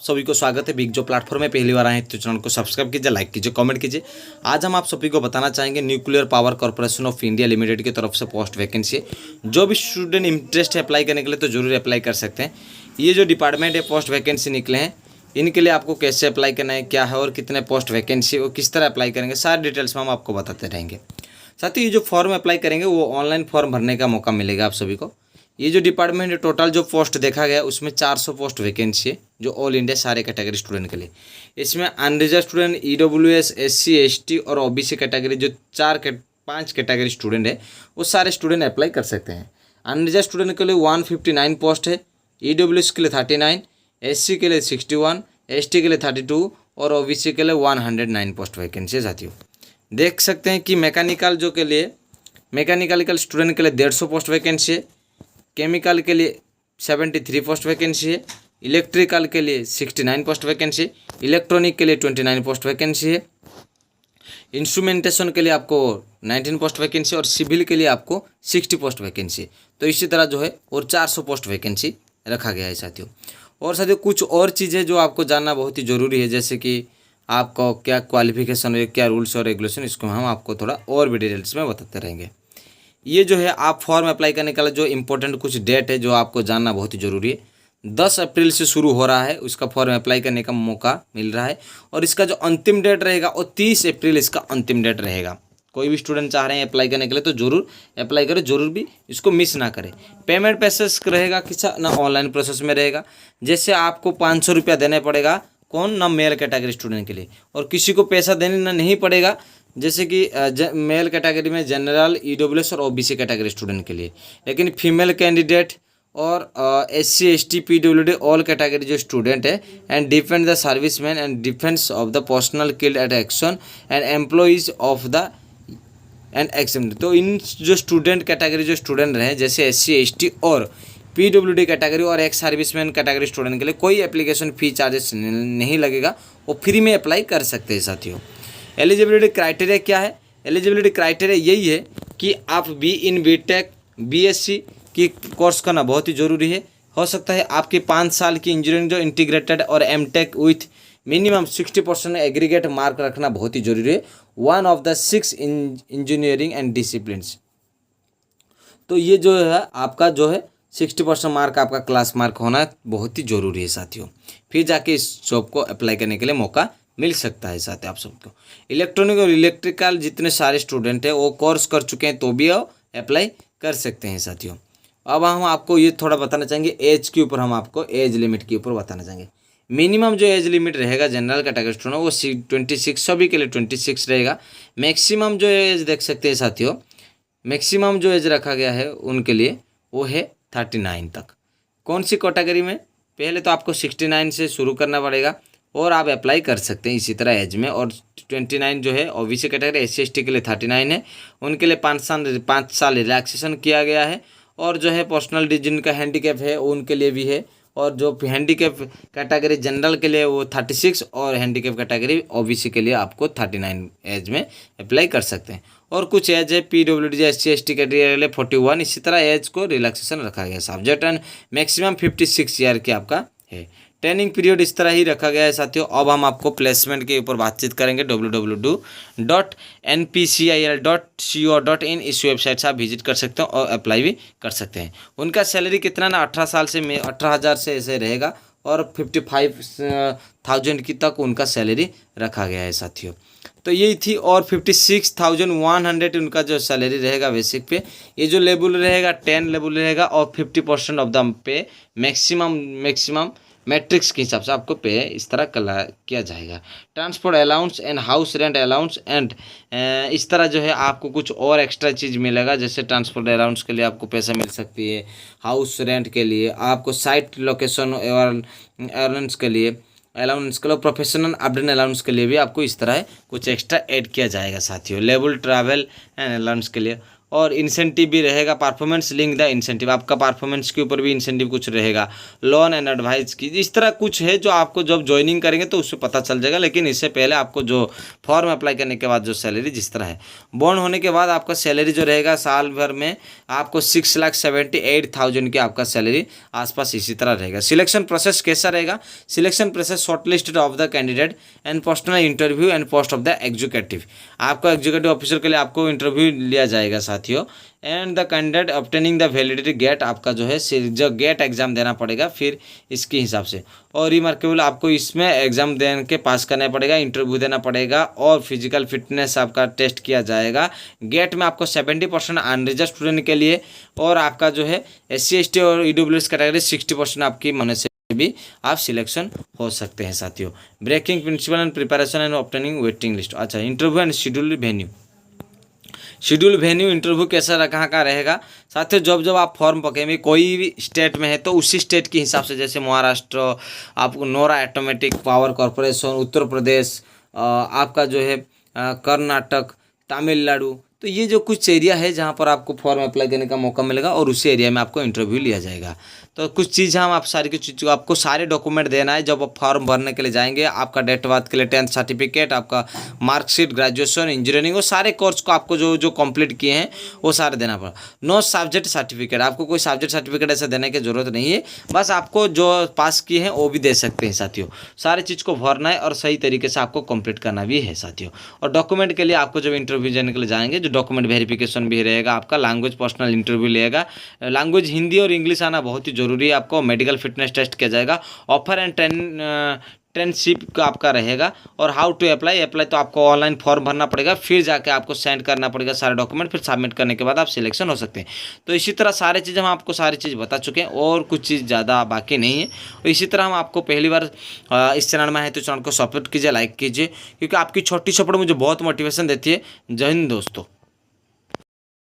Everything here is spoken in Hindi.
सभी को स्वागत है बिग जो प्लेटफॉर्म में पहली बार आए हैं तो चैनल को सब्सक्राइब कीजिए, लाइक कीजिए, कमेंट कीजिए। आज हम आप सभी को बताना चाहेंगे nuclear power corporation of India limited की तरफ से पोस्ट वैकेंसी है। जो भी स्टूडेंट इंटरेस्ट है अप्लाई करने के लिए तो जरूर अप्लाई कर सकते हैं। ये जो डिपार्टमेंट है पोस्ट वैकेंसी निकले हैं, इनके लिए आपको कैसे अप्लाई करना है, क्या है और कितने पोस्ट वैकेंसी और किस तरह अप्लाई करेंगे, सारी डिटेल्स में हम आपको बताते रहेंगे। साथ ही ये जो फॉर्म अप्लाई करेंगे वो ऑनलाइन फॉर्म भरने का मौका मिलेगा आप सभी को। ये जो डिपार्टमेंट है टोटल जो पोस्ट देखा गया उसमें 400 पोस्ट वैकेंसी है जो ऑल इंडिया सारे कैटेगरी स्टूडेंट के लिए। इसमें unreserve student, EWS, SC, ST और OBC कैटेगरी जो 5 कैटेगरी स्टूडेंट है वो सारे स्टूडेंट अप्लाई कर सकते हैं। अनरिजर्व स्टूडेंट के लिए 159 पोस्ट है, EWS के लिए 39, SC के लिए 61, ST के लिए 32 और OBC के लिए 109 पोस्ट वैकेंसी है। साथियों देख सकते हैं कि मैकेनिकल स्टूडेंट के लिए 150 पोस्ट वैकेंसी है, केमिकल के लिए 73 पोस्ट वैकेंसी है, इलेक्ट्रिकल के लिए 69 पोस्ट वैकेंसी, इलेक्ट्रॉनिक के लिए 29 पोस्ट वैकेंसी है, इंस्ट्रूमेंटेशन के लिए आपको 19 पोस्ट वैकेंसी और सिविल के लिए आपको 60 पोस्ट वैकेंसी। तो इसी तरह जो है और 400 पोस्ट वैकेंसी रखा गया है साथियों। और साथियों कुछ और चीज़ें जो आपको जानना बहुत ही ज़रूरी है, जैसे कि आपका क्या क्वालिफिकेशन है, क्या रूल्स और रेगुलेशन, इसको हम आपको थोड़ा और भी डिटेल्स में बताते रहेंगे। ये जो है आप फॉर्म अप्लाई करने का जो इम्पोर्टेंट कुछ डेट है जो आपको जानना बहुत ही ज़रूरी है। 10 अप्रैल से शुरू हो रहा है, उसका फॉर्म अप्लाई करने का मौका मिल रहा है और इसका जो अंतिम डेट रहेगा वो 30 अप्रैल इसका अंतिम डेट रहेगा। कोई भी स्टूडेंट चाह रहे हैं अप्लाई करने के लिए तो ज़रूर अप्लाई करें, ज़रूर भी इसको मिस ना करें। पेमेंट प्रोसेस रहेगा किस ना ऑनलाइन प्रोसेस में रहेगा, जैसे आपको 500 रुपया देना पड़ेगा ना मेल कैटेगरी स्टूडेंट के लिए, और किसी को पैसा देना नहीं पड़ेगा जैसे कि मेल कैटेगरी में जनरल, EWS और OBC कैटेगरी स्टूडेंट के लिए। लेकिन फीमेल कैंडिडेट और SC, ST, PWD all category जो स्टूडेंट है and defend the serviceman and defence of the personal killed at action and employees of the and action, तो इन जो स्टूडेंट कैटेगरी जो स्टूडेंट रहे जैसे SC, ST और PWD कैटेगरी और एक्स सर्विसमैन कैटेगरी स्टूडेंट के लिए कोई एप्लीकेशन फ़ी चार्जेस नहीं लगेगा, वो फ्री में अप्लाई कर सकते हैं साथियों। एलिजिबिलिटी क्राइटेरिया क्या है? एलिजिबिलिटी क्राइटेरिया यही है कि आप BTech, BSc की कोर्स करना बहुत ही ज़रूरी है। हो सकता है आपके 5 साल की इंजीनियरिंग जो इंटीग्रेटेड और MTech with minimum 60% aggregate mark रखना बहुत ही जरूरी है, 1 of the 6 engineering and disciplines. तो ये जो है आपका जो है 60% मार्क आपका क्लास मार्क होना बहुत ही ज़रूरी है साथियों, फिर जाके इस जॉब को अप्लाई करने के लिए मौका मिल सकता है। साथ ही आप सबको इलेक्ट्रॉनिक और इलेक्ट्रिकल जितने सारे स्टूडेंट हैं वो कोर्स कर चुके हैं तो भी अप्लाई कर सकते हैं साथियों। अब हम आपको ये थोड़ा बताना चाहेंगे एज के ऊपर, हम आपको एज लिमिट के ऊपर बताना चाहेंगे। मिनिमम जो एज लिमिट रहेगा जनरल कैटेगरी स्टूडेंट वो 26, सभी के लिए 26 रहेगा। मैक्सिमम जो एज देख सकते हैं साथियों, मैक्सिमम जो एज रखा गया है उनके लिए वो है 39 तक। कौन सी कैटेगरी में? पहले तो आपको 69 से शुरू करना पड़ेगा और आप अप्लाई कर सकते हैं इसी तरह एज में। और 29 जो है OBC कैटेगरी, SC, ST के लिए 39 है, उनके लिए 5 साल रिलैक्सेशन किया गया है। और जो है पर्सनल जिनका हैंडीकैप है उनके लिए भी है, और जो हैंडीकैप कैटेगरी जनरल के लिए वो 36 और हैंडीकैप कैटेगरी OBC के लिए आपको 39 एज में अप्लाई कर सकते हैं। और कुछ एज है PWD, SC, ST कैटेगरी के लिए 41, इसी तरह एज को रिलैक्सेशन रखा गया। सब्जेक्ट एंड मैक्सिमम 56 ईयर के आपका है। ट्रेनिंग पीरियड इस तरह ही रखा गया है साथियों। अब हम आपको प्लेसमेंट के ऊपर बातचीत करेंगे। www.npcil.co.in इस वेबसाइट से आप विजिट कर सकते हो और अप्लाई भी कर सकते हैं। उनका सैलरी कितना ना 18 साल से 18,000 से ऐसे रहेगा और 55,000 की तक उनका सैलरी रखा गया है साथियों। तो यही थी, और 56,100 उनका जो सैलरी रहेगा बेसिक पे। ये जो लेवल रहेगा 10 लेवल रहेगा और 50% of the pay maximum matrix के हिसाब से आपको पे इस तरह किया जाएगा। Transport allowance and house rent allowance and इस तरह जो है आपको कुछ और एक्स्ट्रा चीज़ मिलेगा, जैसे ट्रांसपोर्ट अलाउंस के लिए आपको पैसा मिल सकती है, हाउस रेंट के लिए आपको साइट लोकेशन अलाउंस के लिए प्रोफेशनल अपडेट अलाउंस के लिए भी आपको इस तरह कुछ एक्स्ट्रा ऐड किया जाएगा साथियों। लेवल ट्रैवल एंड अलाउंस के लिए और इंसेंटिव भी रहेगा, परफॉर्मेंस लिंक द इंसेंटिव, आपका परफॉर्मेंस के ऊपर भी इंसेंटिव कुछ रहेगा, लोन एंड एडवाइस की, इस तरह कुछ है जो आपको जब ज्वाइनिंग करेंगे तो उससे पता चल जाएगा। लेकिन इससे पहले आपको जो फॉर्म अप्लाई करने के बाद जो सैलरी जिस तरह है, बॉन्ड होने के बाद आपका सैलरी जो रहेगा साल भर में आपको 6,78,000 की आपका सैलरी आसपास इसी तरह रहेगा। सिलेक्शन प्रोसेस कैसा रहेगा? Selection process shortlisted of the candidate and personal interview and post of the executive, आपको एग्जीक्यूटिव ऑफिसर के लिए आपको इंटरव्यू लिया जाएगा साथियों। And the candidate obtaining the validity GATE, आपका जो है जो गेट एग्जाम देना पड़ेगा फिर इसके हिसाब से। और रिमार्केबल, आपको इसमें एग्जाम दे के पास करना पड़ेगा, इंटरव्यू देना पड़ेगा और फिजिकल फिटनेस आपका टेस्ट किया जाएगा। गेट में आपको 70% अनरिजर्व स्टूडेंट के लिए, और आपका जो है SC ST और EWS कैटेगरी 60% आपकी मने से भी आप सिलेक्शन हो सकते हैं साथियों। Breaking principle and preparation and obtaining waiting list. अच्छा, interview and schedule venue. Schedule venue interview कैसा कहाँ का रहेगा साथियों? जब आप फॉर्म पकेंगे कोई भी स्टेट में है तो उसी स्टेट के हिसाब से, जैसे महाराष्ट्र, आपको Nora automatic power corporation, Uttar Pradesh, आपका जो है कर्नाटक, तमिलनाडु, तो ये जो कुछ एरिया है जहाँ पर आपको फॉर्म अप्लाई करने का मौका मिलेगा और उसी एरिया में आपको इंटरव्यू लिया जाएगा। तो कुछ चीज़ हम आप सारी की चीज़ आपको सारे डॉक्यूमेंट देना है जब आप फॉर्म भरने के लिए जाएंगे। आपका डेट ऑफ बर्थ के लिए 10th सर्टिफिकेट, आपका मार्कशीट, ग्रेजुएशन, इंजीनियरिंग, वो सारे कोर्स को आपको जो कंप्लीट किए हैं वो सारे देना पड़ा। नो सब्जेक्ट सर्टिफिकेट, आपको कोई सब्जेक्ट सर्टिफिकेट ऐसा देने की जरूरत नहीं है, बस आपको जो पास किए हैं वो भी दे सकते हैं साथियों। सारी चीज़ को भरना है और सही तरीके से आपको कंप्लीट करना भी है साथियों। और डॉक्यूमेंट के लिए आपको जब इंटरव्यू देने के लिए जाएंगे जो डॉक्यूमेंट वेरिफिकेशन भी रहेगा, आपका लैंग्वेज पर्सनल इंटरव्यू लेगा, लैंग्वेज हिंदी और इंग्लिश आना बहुत ही जरूरी है। आपको मेडिकल फिटनेस टेस्ट किया जाएगा, ऑफर एंड ट्रेनशिप का आपका रहेगा। और हाउ टू अप्लाई तो आपको ऑनलाइन फॉर्म भरना पड़ेगा, फिर जाके आपको सेंड करना पड़ेगा सारे डॉक्यूमेंट, फिर सबमिट करने के बाद आप सिलेक्शन हो सकते हैं। तो इसी तरह सारे चीज़ हम आपको सारी चीज़ बता चुके हैं और कुछ चीज़ ज़्यादा बाकी नहीं है। और इसी तरह हम आपको पहली बार इस चैनल में है तो चैनल को सपोर्ट कीजिए, लाइक कीजिए, क्योंकि आपकी छोटी सपोर्ट मुझे बहुत मोटिवेशन देती है। जय हिंद दोस्तों।